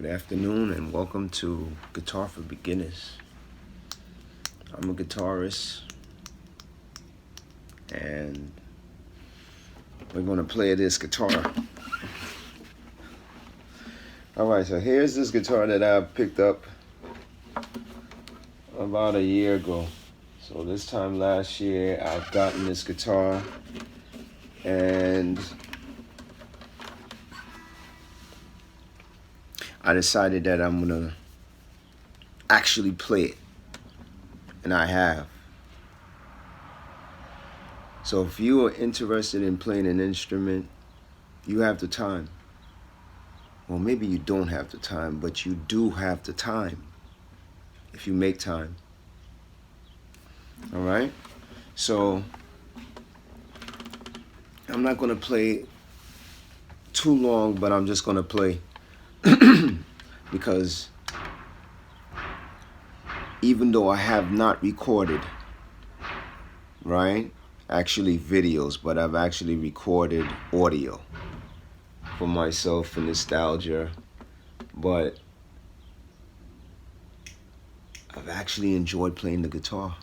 Good afternoon and welcome to Guitar for Beginners. I'm a guitarist and we're going to play this guitar. Alright, so here's this guitar that I picked up about a year ago. So this time last year I've gotten this guitar and I decided that I'm going to actually play it. And I have. So if you are interested in playing an instrument, you have the time. Well, maybe you don't have the time, but you do have the time if you make time. All right? So I'm not going to play too long, but I'm just going to play because even though I have not recorded, right, actually videos, but I've actually recorded audio for myself for nostalgia, but I've actually enjoyed playing the guitar.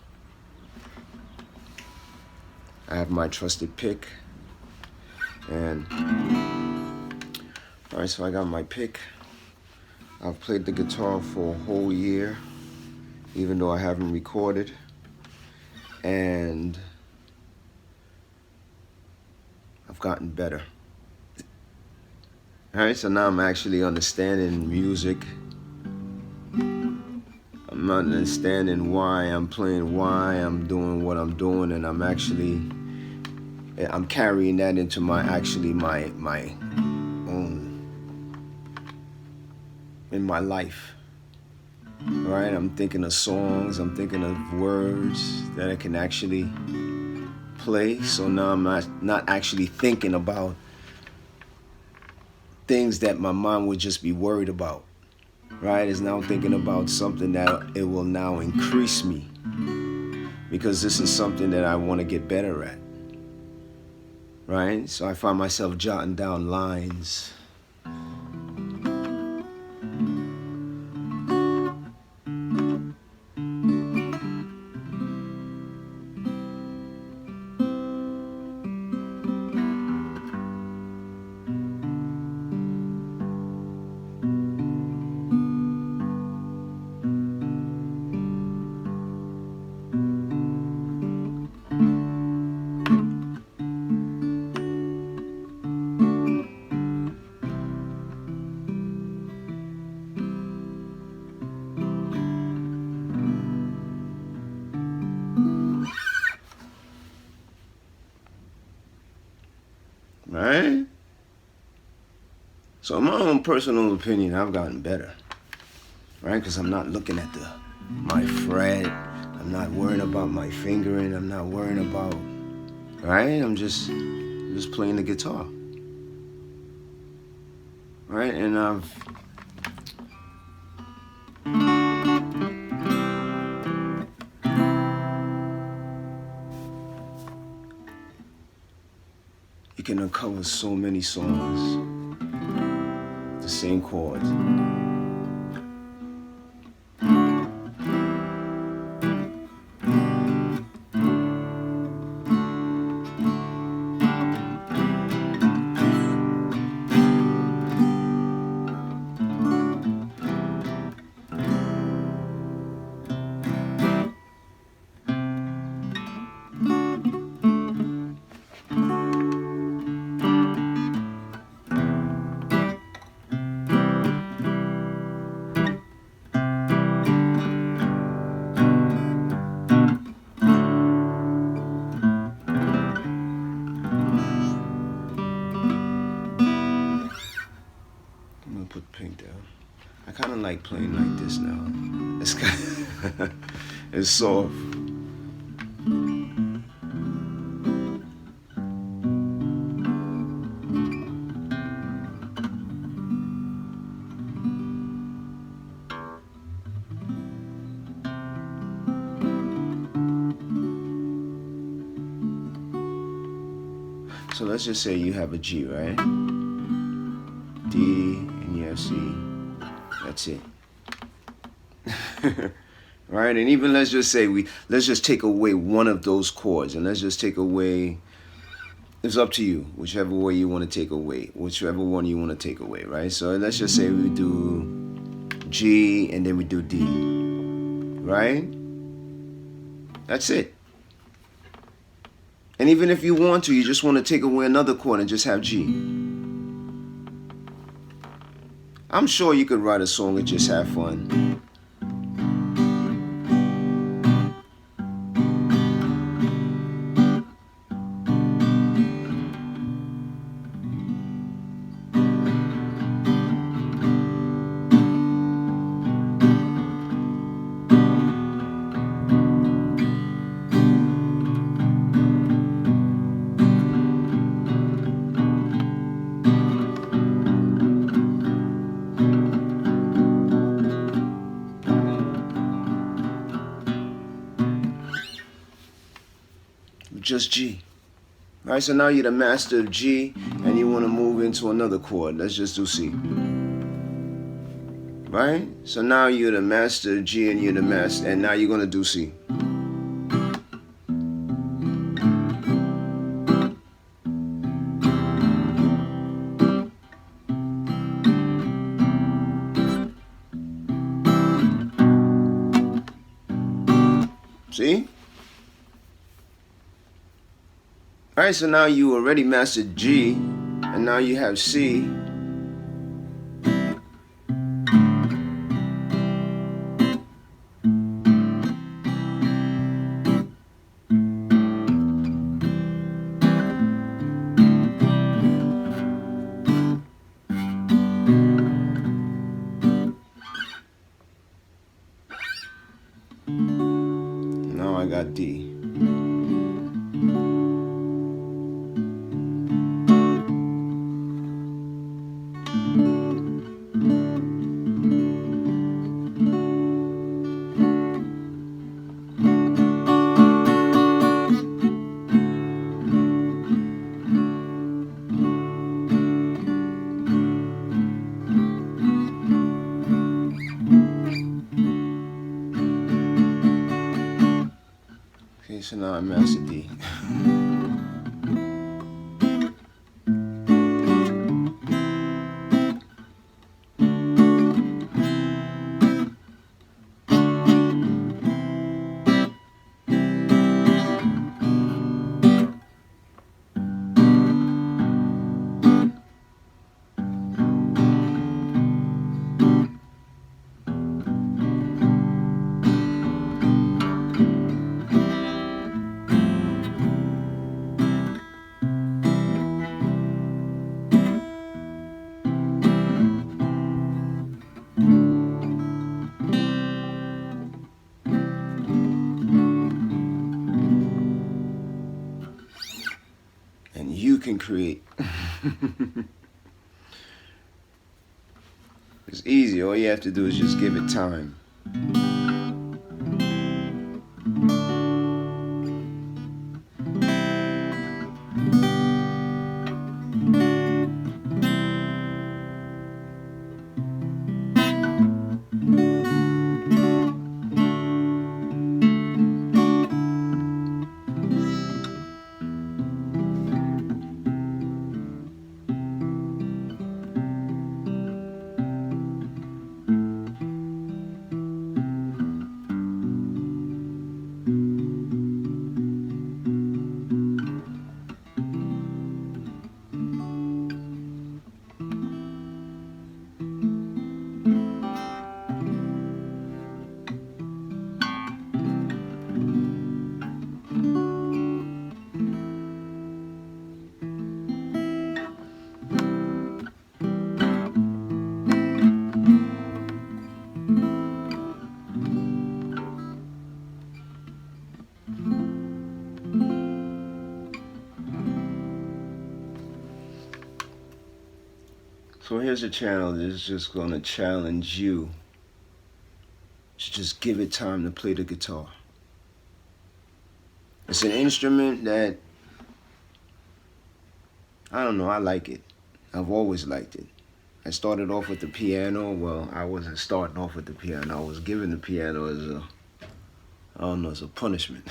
I have my trusted pick, and all right, so I got my pick. I've played the guitar for a whole year, even though I haven't recorded, and I've gotten better. All right, so now I'm actually understanding music. I'm understanding why I'm playing, why I'm doing what I'm doing, and I'm carrying that into my own, in my life. All right, I'm thinking of songs, I'm thinking of words that I can actually play. So now I'm not actually thinking about things that my mind would just be worried about. Right? It's now thinking about something that it will now increase me, because this is something that I want to get better at. Right? So I find myself jotting down lines. Right? So in my own personal opinion, I've gotten better. Right? Because I'm not looking at my fret. I'm not worrying about my fingering. I'm not worrying about, right? I'm just playing the guitar. Right? And you can uncover so many songs, the same chords. I'm gonna put the pink down. I kind of like playing like this now. It's kind of it's soft. So let's just say you have a G, right? D and you have C. That's it. Right? And even let's just say let's just take away one of those chords, and let's just take away, it's up to you, whichever way you want to take away, whichever one you want to take away, right? So let's just say we do G and then we do D, right? That's it. And even if you want to, you just want to take away another chord and just have G. I'm sure you could write a song and just have fun. Just G. All right, so now you're the master of G and you want to move into another chord. Let's just do C. Right? So now you're the master of G and you're the master, and now you're going to do C. See? All right, so now you already mastered G, and now you have C. Now I got D. Okay, so now I mastered D. And you can create. It's easy. All you have to do is just give it time. So here's a channel that's just going to challenge you to just give it time to play the guitar. It's an instrument that, I don't know, I like it. I've always liked it. I started off with the piano. Well, I wasn't starting off with the piano. I was given the piano as a, I don't know, as a punishment.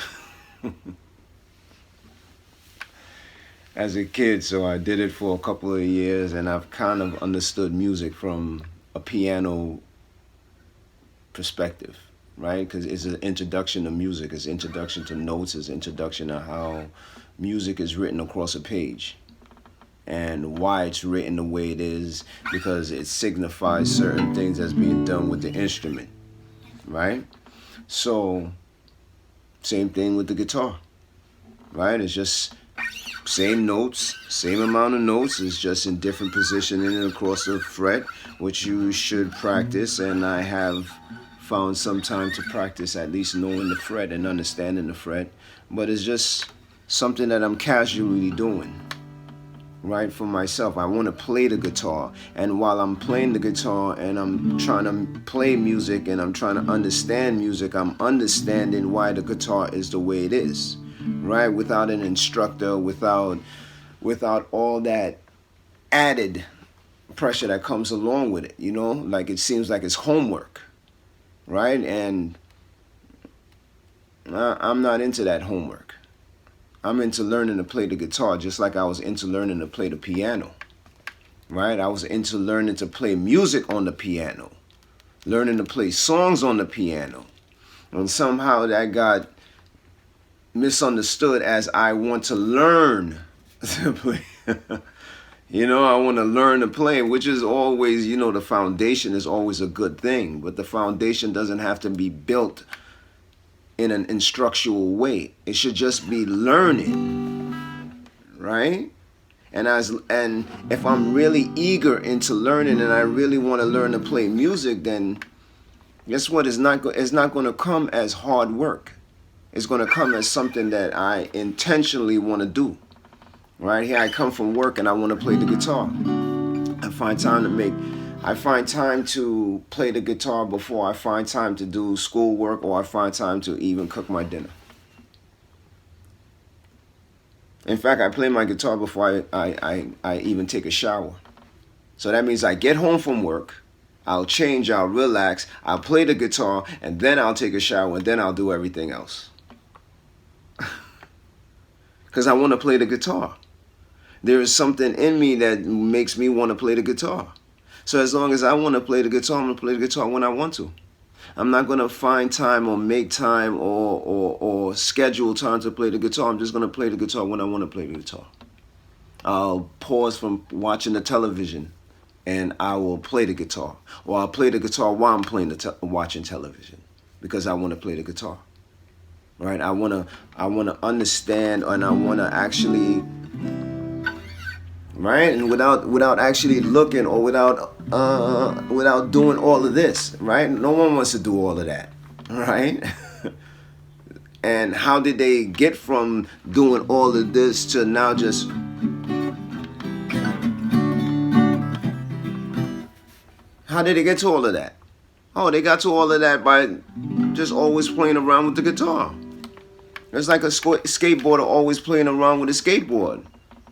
As a kid, so I did it for a couple of years, and I've kind of understood music from a piano perspective, right? Because it's an introduction to music, it's an introduction to notes, it's an introduction to how music is written across a page and why it's written the way it is, because it signifies certain things that's being done with the instrument, right? So, same thing with the guitar, right? It's just same notes, same amount of notes, it's just in different positioning across the fret, which you should practice, and I have found some time to practice at least knowing the fret and understanding the fret, but it's just something that I'm casually doing, right, for myself. I want to play the guitar, and while I'm playing the guitar and I'm trying to play music and I'm trying to understand music, I'm understanding why the guitar is the way it is, right? Without an instructor, without all that added pressure that comes along with it, you know? Like, it seems like it's homework, right? And I'm not into that homework. I'm into learning to play the guitar just like I was into learning to play the piano, right? I was into learning to play music on the piano, learning to play songs on the piano. And somehow that got misunderstood as I want to learn to play. You know, I want to learn to play, which is always, you know, the foundation is always a good thing, but the foundation doesn't have to be built in an instructional way. It should just be learning, right? And if I'm really eager into learning and I really want to learn to play music, then guess what? It's not going to come as hard work. It's going to come as something that I intentionally want to do. Right here, I come from work and I want to play the guitar. I find time to play the guitar before I find time to do schoolwork, or I find time to even cook my dinner. In fact, I play my guitar before I even take a shower. So that means I get home from work, I'll change, I'll relax, I'll play the guitar, and then I'll take a shower, and then I'll do everything else. Because I want to play the guitar. There is something in me that makes me want to play the guitar. So as long as I want to play the guitar, I'm going to play the guitar when I want to. I'm not going to find time or make time or schedule time to play the guitar. I'm just going to play the guitar when I want to play the guitar. I'll pause from watching the television and I will play the guitar. Or I'll play the guitar while I'm watching television, because I want to play the guitar. Right? I want to understand, and I want to actually, right? And without actually looking, or without doing all of this, right? No one wants to do all of that, right? And how did they get from doing all of this to now just how did they get to all of that? Oh, they got to all of that by just always playing around with the guitar. It's like a skateboarder always playing around with a skateboard,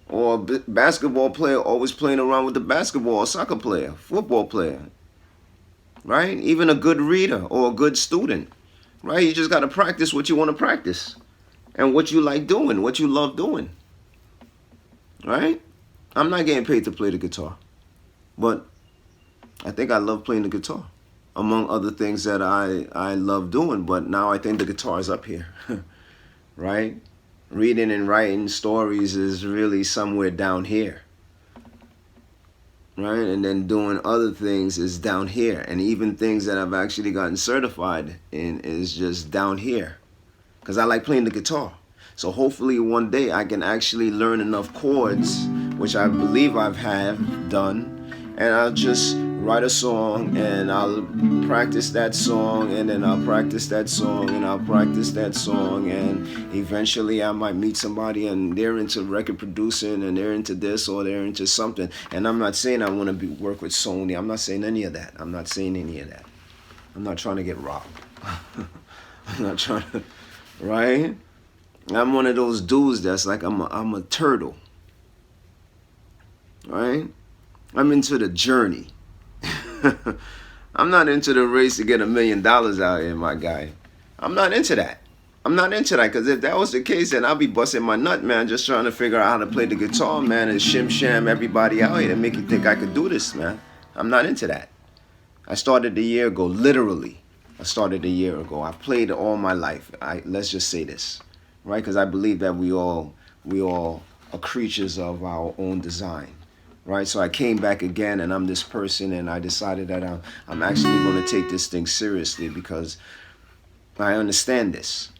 or a basketball player always playing around with the basketball, or soccer player, football player, right? Even a good reader or a good student, right? You just got to practice what you want to practice and what you like doing, what you love doing, right? I'm not getting paid to play the guitar, but I think I love playing the guitar, among other things that I love doing. But now I think the guitar is up here. Right? Reading and writing stories is really somewhere down here. Right? And then doing other things is down here. And even things that I've actually gotten certified in is just down here. Because I like playing the guitar. So hopefully one day I can actually learn enough chords, which I believe have done, and I'll just write a song and I'll practice that song, and then I'll practice that song, and I'll practice that song, and eventually I might meet somebody and they're into record producing and they're into this or they're into something. And I'm not saying I want to work with Sony. I'm not saying any of that. I'm not saying any of that. I'm not trying to get robbed. I'm not trying to, right? I'm one of those dudes that's like, I'm a turtle, right? I'm into the journey. I'm not into the race to get $1 million out here, my guy. I'm not into that. I'm not into that, because if that was the case, then I'll be busting my nut, man, just trying to figure out how to play the guitar, man, and shim everybody out here and make you think I could do this, man. I'm not into that. I started a year ago, literally. I started a year ago. I've played all my life. Let's just say this, right? Because I believe that we all are creatures of our own design, right? So I came back again, and I'm this person, and I decided that I'm actually going to take this thing seriously, because I understand this,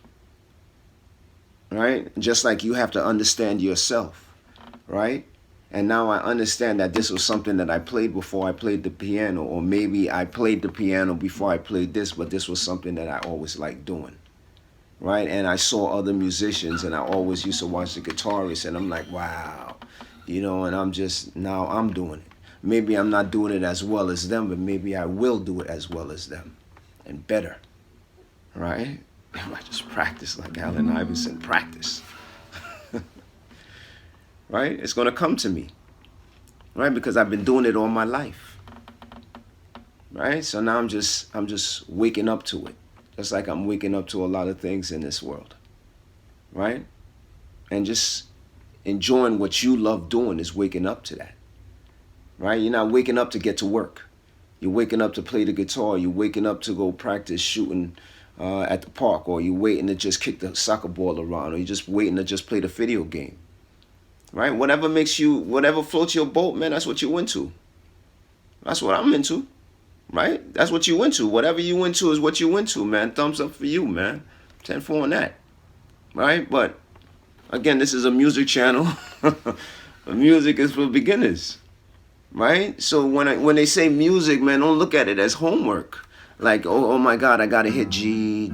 right? Just like you have to understand yourself, right? And now I understand that this was something that I played before I played the piano, or maybe I played the piano before I played this, but this was something that I always liked doing, right? And I saw other musicians, and I always used to watch the guitarists, and I'm like, wow, you know, and now I'm doing it. Maybe I'm not doing it as well as them, but maybe I will do it as well as them, and better, right? I just practice like Allen Iverson, practice. Right? It's going to come to me, right? Because I've been doing it all my life, right? So now I'm just waking up to it, just like I'm waking up to a lot of things in this world, right? And just enjoying what you love doing is waking up to that, right? You're not waking up to get to work. You're waking up to play the guitar. You're waking up to go practice shooting at the park, or you're waiting to just kick the soccer ball around, or you're just waiting to just play the video game. Right? Whatever floats your boat, man, that's what you into. That's what I'm into. Right? That's what you into. Whatever you into is what you into, man. Thumbs up for you, man. 10-4 on that. Right? But again, this is a music channel. Music is for beginners. Right? So when they say music, man, don't look at it as homework. Like, oh my God, I gotta hit G,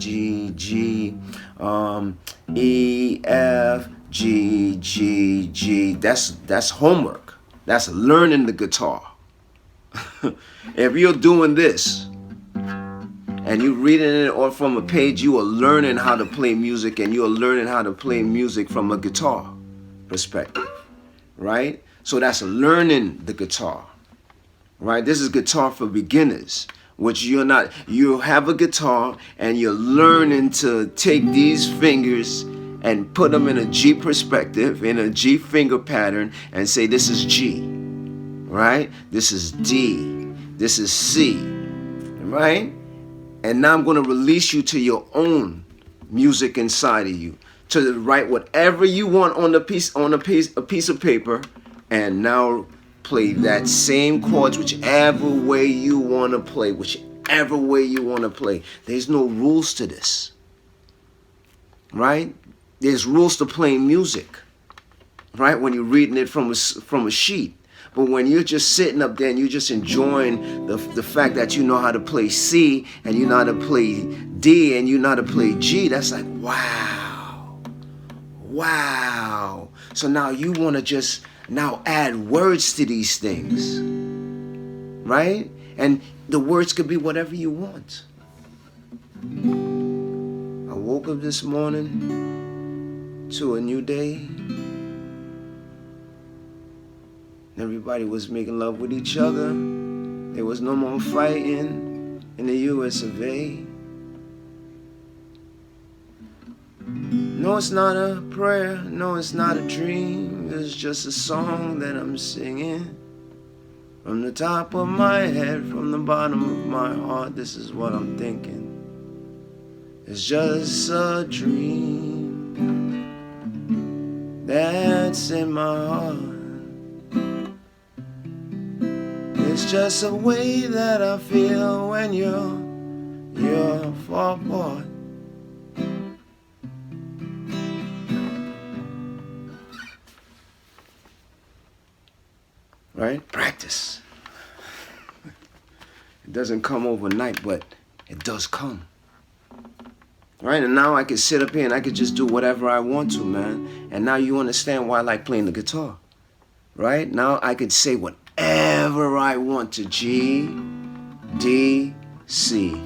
E, F, G. That's homework. That's learning the guitar. If you're doing this and you're reading it or from a page, you are learning how to play music, and you are learning how to play music from a guitar perspective, right? So that's learning the guitar, right? This is guitar for beginners, which you have a guitar and you're learning to take these fingers and put them in a G perspective, in a G finger pattern, and say this is G, right? This is D, this is C, right? And now I'm going to release you to your own music inside of you, to write whatever you want on a piece of paper, and now play that same chords whichever way you want to play, whichever way you want to play. There's no rules to this, right? There's rules to playing music, right? When you're reading it from a sheet. But when you're just sitting up there and you're just enjoying the fact that you know how to play C, and you know how to play D, and you know how to play G, that's like, wow. So now you want to just now add words to these things, right? And the words could be whatever you want. I woke up this morning to a new day. Everybody was making love with each other. There was no more fighting in the US of A. No, it's not a prayer. No, it's not a dream. It's just a song that I'm singing. From the top of my head, from the bottom of my heart, this is what I'm thinking. It's just a dream that's in my heart. It's just a way that I feel when you're far apart. Right? Practice. It doesn't come overnight, but it does come. Right? And now I can sit up here and I can just do whatever I want to, man. And now you understand why I like playing the guitar. Right? Now I can say whatever I want to G, D, C.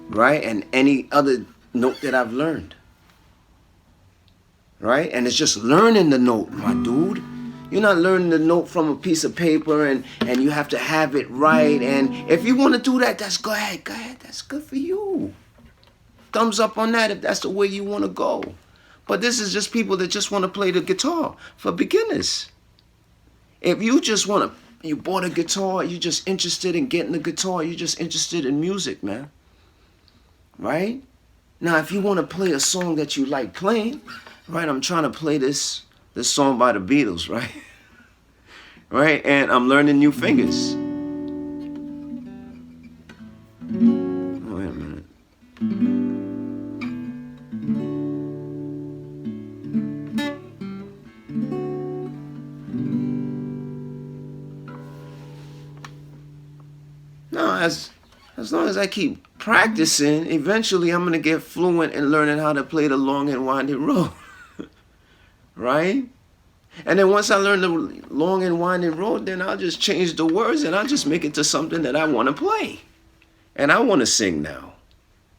Right? And any other note that I've learned. Right? And it's just learning the note, my dude. You're not learning the note from a piece of paper and you have to have it right. And if you want to do that, that's go ahead. That's good for you. Thumbs up on that if that's the way you want to go. But this is just people that just want to play the guitar for beginners. If you just want to, you bought a guitar, you're just interested in getting a guitar, you're just interested in music, man. Right? Now, if you want to play a song that you like playing, right? I'm trying to play this song by the Beatles, right? Right? And I'm learning new fingers. Wait a minute. No, as long as I keep practicing, eventually I'm going to get fluent in learning how to play the long and winding road. Right? And then once I learn the long and winding road, then I'll just change the words and I'll just make it to something that I want to play. And I want to sing now.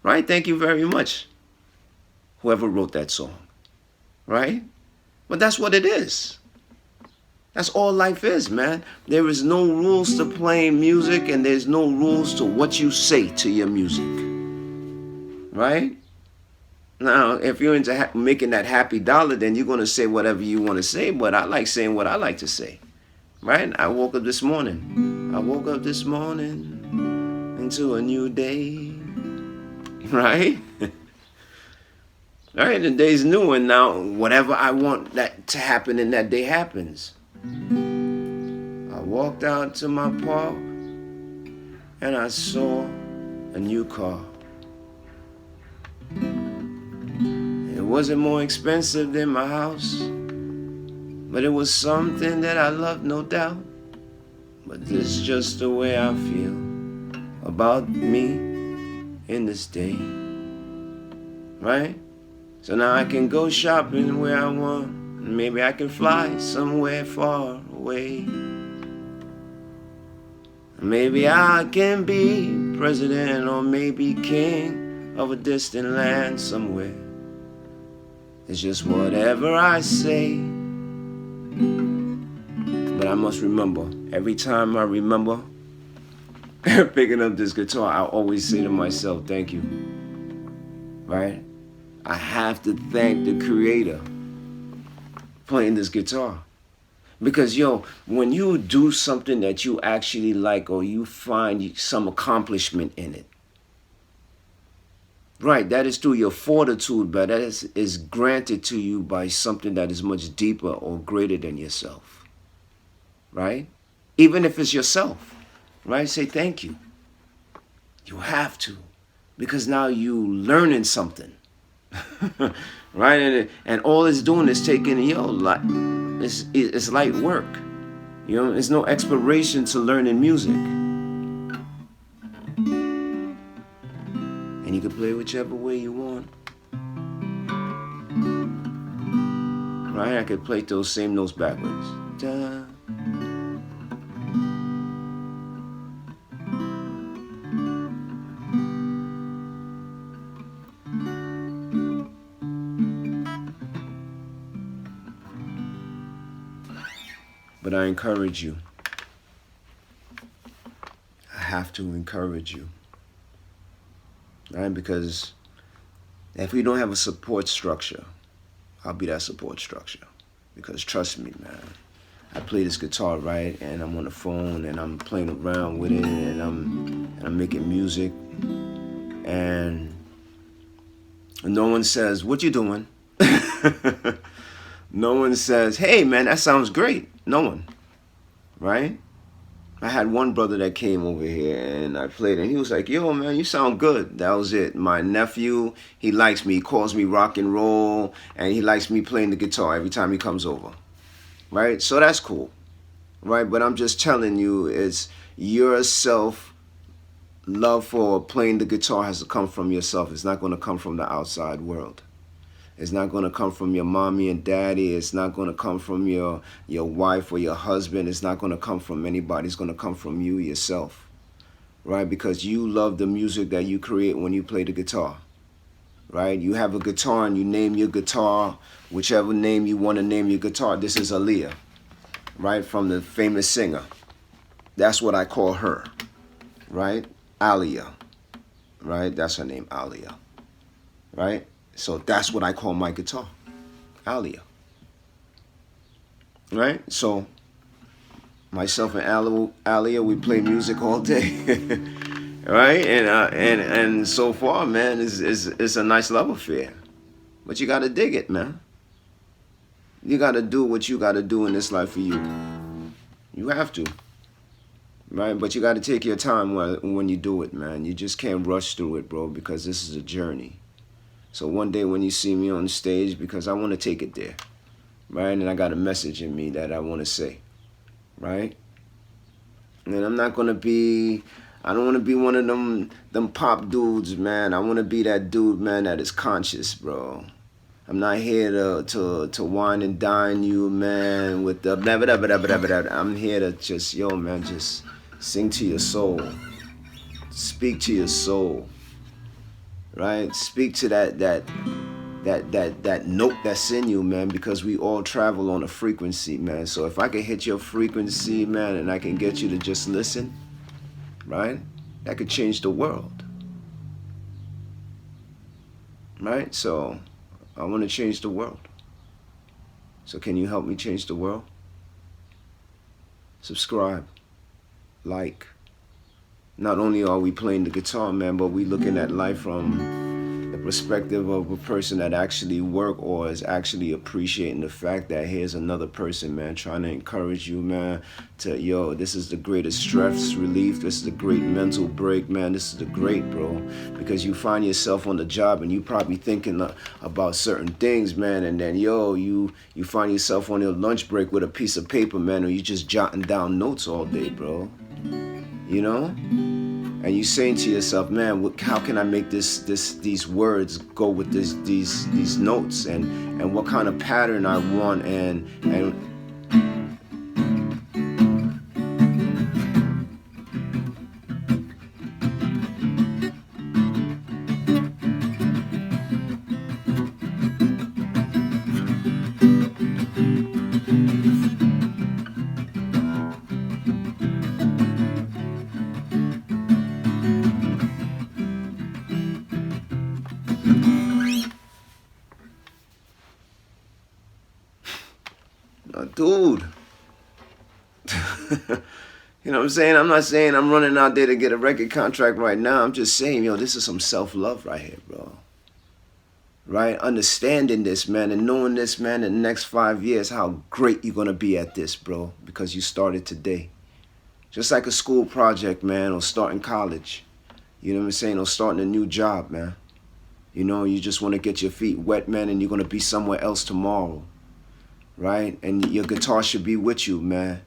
Right? Thank you very much, whoever wrote that song. Right? But that's what it is. That's all life is, man. There is no rules to playing music, and there's no rules to what you say to your music. Right? Now, if you're into making that happy dollar, then you're going to say whatever you want to say, but I like saying what I like to say. Right? I woke up this morning into a new day. Right? All right, the day's new, and now whatever I want that to happen in that day happens. I walked out to my park and I saw a new car. It wasn't more expensive than my house, but it was something that I loved, no doubt. But this is just the way I feel about me in this day. Right? So now I can go shopping where I want. Maybe I can fly somewhere far away. Maybe I can be president or maybe king of a distant land somewhere. It's just whatever I say. But I must remember, every time I remember picking up this guitar, I always say to myself, thank you. Right? I have to thank the Creator playing this guitar. Because, when you do something that you actually like or you find some accomplishment in it, right, that is through your fortitude, but that is granted to you by something that is much deeper or greater than yourself. Right? Even if it's yourself, right? Say thank you. You have to. Because now you learning something. Right? And all it's doing is taking, it's light work. There's no expiration to learning music. And you can play whichever way you want. Right? I could play those same notes backwards. Da. But I encourage you. I have to encourage you. Right? Because if we don't have a support structure, I'll be that support structure. Because trust me, man, I play this guitar, right? And I'm on the phone and I'm playing around with it and I'm making music. And no one says, what you doing? No one says, hey, man, that sounds great. No one, right? I had one brother that came over here and I played and he was like, yo, man, you sound good. That was it. My nephew, he likes me. He calls me rock and roll and he likes me playing the guitar every time he comes over, right? So that's cool, right? But I'm just telling you, it's your self-love for playing the guitar has to come from yourself. It's not going to come from the outside world. It's not going to come from your mommy and daddy. It's not going to come from your wife or your husband. It's not going to come from anybody. It's going to come from you yourself, right? Because you love the music that you create when you play the guitar, right? You have a guitar and you name your guitar, whichever name you want to name your guitar. This is Aaliyah, right, from the famous singer. That's what I call her, right? Alia, right? That's her name, Alia, right? So that's what I call my guitar, Alia, right? So myself and Alia, we play music all day, right? And so far, man, it's a nice love affair. But you gotta dig it, man. You gotta do what you gotta do in this life for you. You have to, right? But you gotta take your time when you do it, man. You just can't rush through it, bro, because this is a journey. So one day when you see me on stage, because I want to take it there, right? And I got a message in me that I want to say, right? And I'm not gonna be. I don't want to be one of them pop dudes, man. I want to be that dude, man, that is conscious, bro. I'm not here to wine and dine you, man, with the blah, blah, blah, blah, blah, blah. I'm here to just, yo, man, just sing to your soul. Speak to your soul, right? Speak to that note that's in you, man, because we all travel on a frequency, man. So if I can hit your frequency, man, and I can get you to just listen, right? That could change the world, right? So I want to change the world. So can you help me change the world? Subscribe, like. Not only are we playing the guitar, man, but we looking at life from the perspective of a person that actually work or is actually appreciating the fact that here's another person, man, trying to encourage you, man, to, yo, this is the greatest stress relief. This is the great mental break, man. This is the great, bro, because you find yourself on the job and you probably thinking about certain things, man, and then, yo, you find yourself on your lunch break with a piece of paper, man, or you just jotting down notes all day, bro. You know, and you saying to yourself, man, how can I make these words go with these notes, and what kind of pattern I want, and dude. You know what I'm saying? I'm not saying I'm running out there to get a record contract right now. I'm just saying, yo, this is some self-love right here, bro. Right? Understanding this, man, and knowing this, man, in the next 5 years, how great you're going to be at this, bro, because you started today. Just like a school project, man, or starting college. You know what I'm saying? Or starting a new job, man. You know, you just want to get your feet wet, man, and you're going to be somewhere else tomorrow. Right? And your guitar should be with you, man.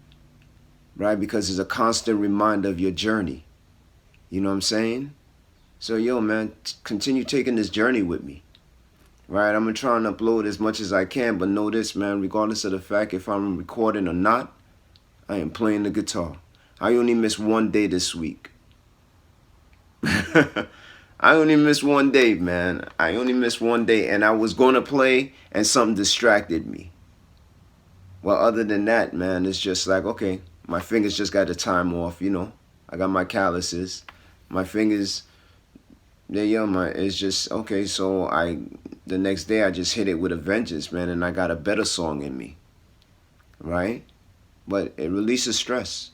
Right? Because it's a constant reminder of your journey. You know what I'm saying? So, yo, man, continue taking this journey with me. Right? I'm going to try and upload as much as I can, but know this, man, regardless of the fact if I'm recording or not, I am playing the guitar. I only missed one day this week. I only missed one day, man. I only missed one day, and I was going to play, and something distracted me. Well, other than that, man, it's just like, okay, my fingers just got the time off, you know. I got my calluses. My fingers, it's just, okay, so the next day I just hit it with a vengeance, man, and I got a better song in me, right? But it releases stress,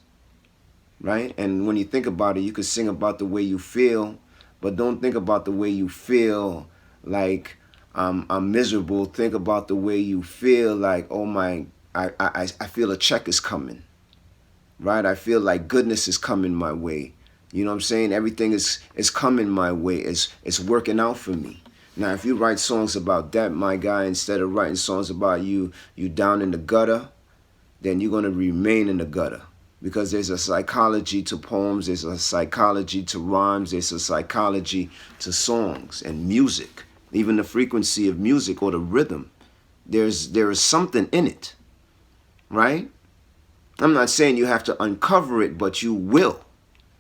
right? And when you think about it, you could sing about the way you feel, but don't think about the way you feel like I'm miserable. Think about the way you feel like, oh my, I feel a check is coming, right? I feel like goodness is coming my way. You know what I'm saying? Everything is coming my way. It's working out for me. Now, if you write songs about that, my guy, instead of writing songs about you down in the gutter, then you're going to remain in the gutter. Because there's a psychology to poems, there's a psychology to rhymes, there's a psychology to songs and music. Even the frequency of music or the rhythm. There is something in it. Right? I'm not saying you have to uncover it, but you will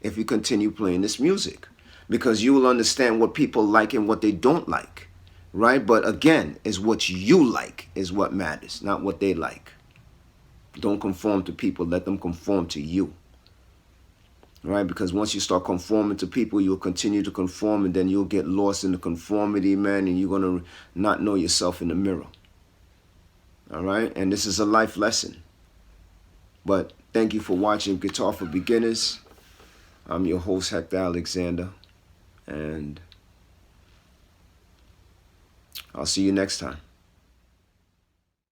if you continue playing this music, because you will understand what people like and what they don't like, right? But again, is what you like is what matters, not what they like. Don't conform to people. Let them conform to you. Right? Because once you start conforming to people, you'll continue to conform, and then you'll get lost in the conformity, man, and you're going to not know yourself in the mirror. All right? And this is a life lesson. But thank you for watching Guitar for Beginners. I'm your host, Hector Alexander, and I'll see you next time.